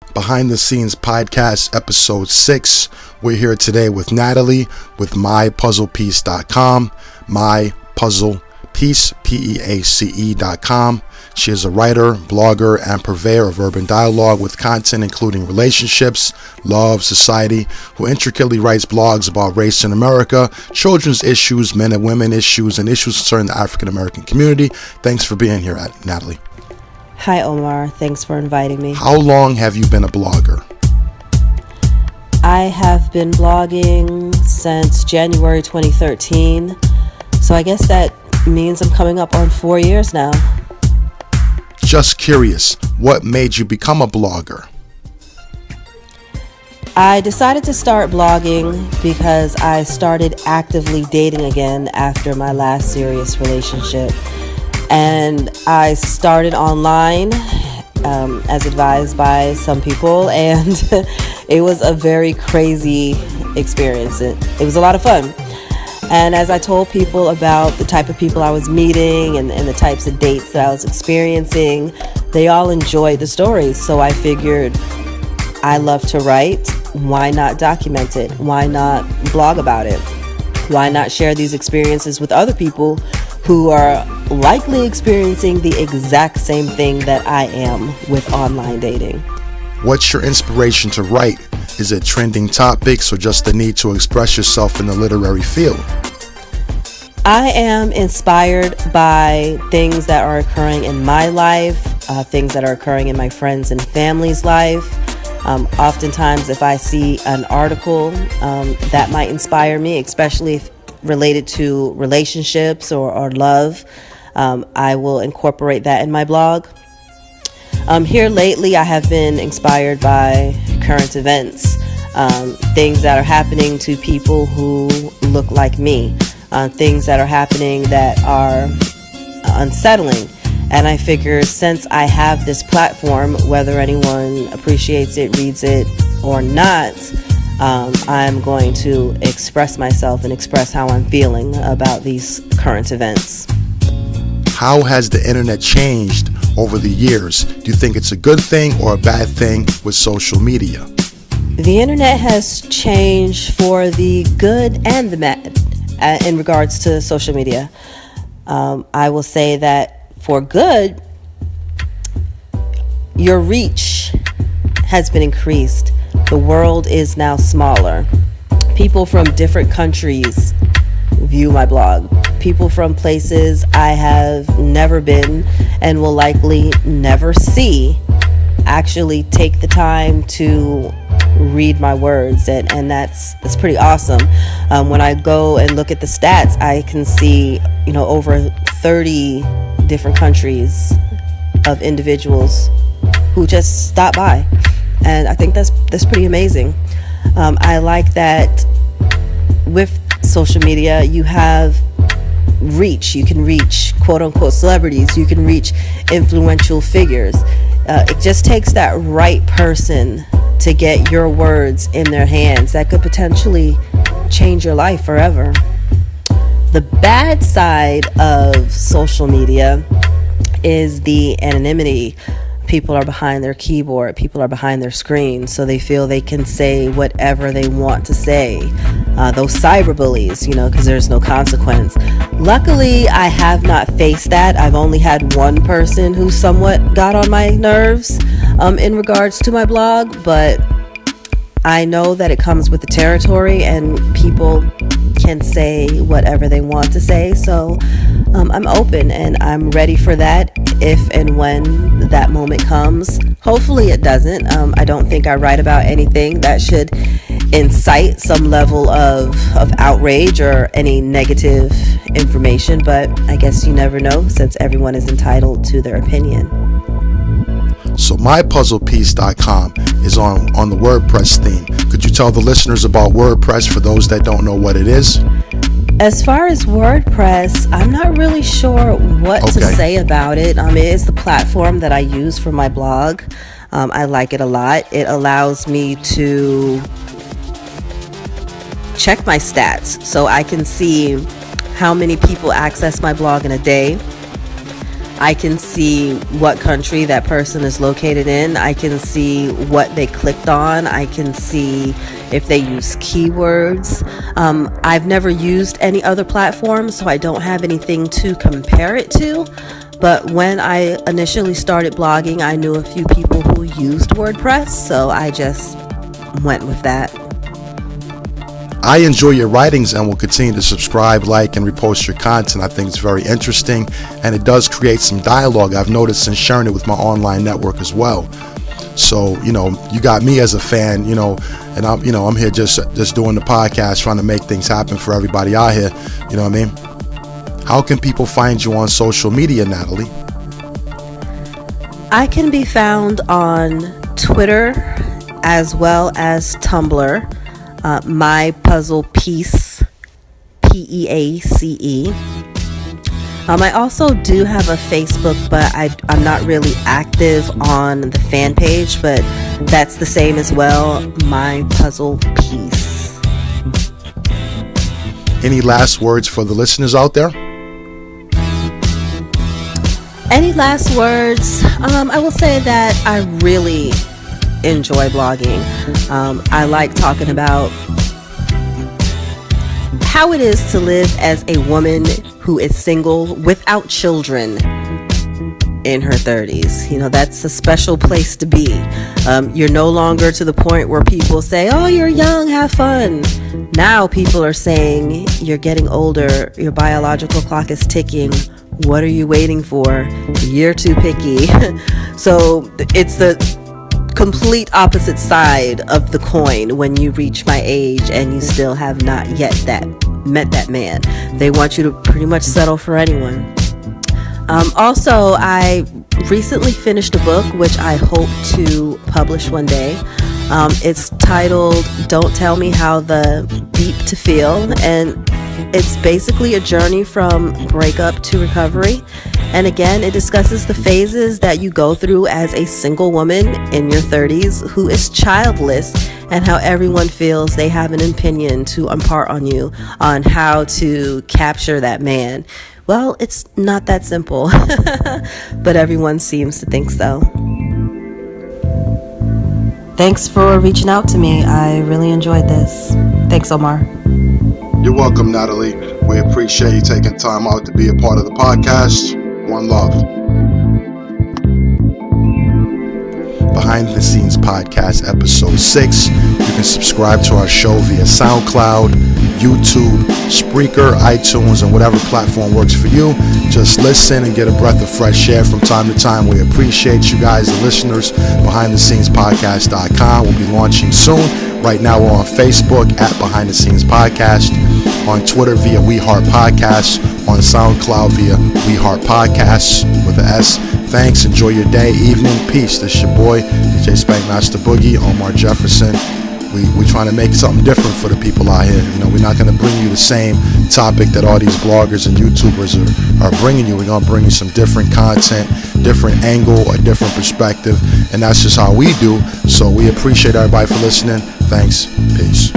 Behind the Scenes Podcast, Episode 6. We're here today with Natalie with MyPuzzlePiece.com. MyPuzzlePiece, PEACE.com. She is a writer, blogger, and purveyor of urban dialogue with content including relationships, love, society, who intricately writes blogs about race in America, children's issues, men and women issues, and issues concerning the African American community. Thanks for being here, Natalie. Hi, Omar. Thanks for inviting me. How long have you been a blogger? I have been blogging since January 2013. So I guess that means I'm coming up on 4 years now. Just curious, what made you become a blogger? I decided to start blogging because I started actively dating again after my last serious relationship. And I started online as advised by some people, and it was a very crazy experience. It was a lot of fun. And as I told people about the type of people I was meeting and the types of dates that I was experiencing, they all enjoyed the stories. So I figured, I love to write. Why not document it? Why not blog about it? Why not share these experiences with other people who are likely experiencing the exact same thing that I am with online dating? What's your inspiration to write? Is it trending topics or just the need to express yourself in the literary field? I am inspired by things that are occurring in my life, things that are occurring in my friends and family's life. Oftentimes, if I see an article that might inspire me, especially if related to relationships or love, I will incorporate that in my blog. Here lately, I have been inspired by current events, things that are happening to people who look like me, things that are happening that are unsettling. And I figure since I have this platform, whether anyone appreciates it, reads it, or not, I'm going to express myself and express how I'm feeling about these current events. How has the internet changed over the years? Do you think it's a good thing or a bad thing with social media? The internet has changed for the good and the bad in regards to social media. I will say that for good, your reach has been increased. The world is now smaller. People from different countries view my blog. People from places I have never been and will likely never see actually take the time to read my words, and that's pretty awesome. When I go and look at the stats, I can see over 30 different countries of individuals who just stop by, and I think that's pretty amazing. I like that with social media you have reach. You can reach quote unquote celebrities, you can reach influential figures. It just takes that right person to get your words in their hands that could potentially change your life forever. The bad side of social media is the anonymity. People are behind their keyboard, people are behind their screen, so they feel they can say whatever they want to say. Those cyberbullies, because there's no consequence. Luckily, I have not faced that. I've only had one person who somewhat got on my nerves in regards to my blog, but I know that it comes with the territory and people can say whatever they want to say. So I'm open and I'm ready for that if and when that moment comes. Hopefully it doesn't. I don't think I write about anything that should incite some level of outrage or any negative information, but I guess you never know since everyone is entitled to their opinion. So MyPuzzlePiece.com is on the WordPress theme. Could you tell the listeners about WordPress for those that don't know what it is? As far as WordPress, I'm not really sure what to say about it. It's the platform that I use for my blog. I like it a lot. It allows me to check my stats so I can see how many people access my blog in a day. I can see what country that person is located in. I can see what they clicked on. I can see if they use keywords. I've never used any other platform, so I don't have anything to compare it to. But when I initially started blogging, I knew a few people who used WordPress, so I just went with that. I enjoy your writings and will continue to subscribe, like, and repost your content. I think it's very interesting, and it does create some dialogue. I've noticed since sharing it with my online network as well. So, you got me as a fan, and I'm here just doing the podcast, trying to make things happen for everybody out here. You know what I mean? How can people find you on social media, Natalie? I can be found on Twitter as well as Tumblr. My Puzzle Piece, PEACE. I also do have a Facebook, but I'm not really active on the fan page, but that's the same as well, My Puzzle Piece. Any last words for the listeners out there? Any last words? I will say that I really enjoy blogging. I like talking about how it is to live as a woman who is single without children in her 30s. That's a special place to be. You're no longer to the point where people say, oh, you're young, have fun. Now people are saying, you're getting older, your biological clock is ticking. What are you waiting for? You're too picky. So it's the complete opposite side of the coin when you reach my age and you still have not yet met that man. They want you to pretty much settle for anyone. Also, I recently finished a book which I hope to publish one day. It's titled Don't Tell Me How the Beep to Feel, and it's basically a journey from breakup to recovery. And again, it discusses the phases that you go through as a single woman in your 30s who is childless, and how everyone feels they have an opinion to impart on you on how to capture that man. Well, it's not that simple, but everyone seems to think so. Thanks for reaching out to me. I really enjoyed this. Thanks, Omar. You're welcome, Natalie. We appreciate you taking time out to be a part of the podcast. One love. Behind the Scenes Podcast, Episode 6. You can subscribe to our show via SoundCloud, YouTube, Spreaker, iTunes, and whatever platform works for you. Just listen and get a breath of fresh air from time to time. We appreciate you guys, the listeners. BehindTheScenesPodcast.com. We'll be launching soon. Right now we're on Facebook at Behind the Scenes Podcast, on Twitter via We Heart Podcasts, on SoundCloud via We Heart Podcasts with an S. Thanks. Enjoy your day, evening. Peace. This is your boy, DJ Spank, Master Boogie, Omar Jefferson. We're trying to make something different for the people out here. We're not going to bring you the same topic that all these bloggers and YouTubers are bringing you. We're going to bring you some different content, different angle, a different perspective, and that's just how we do. So we appreciate everybody for listening. Thanks. Peace.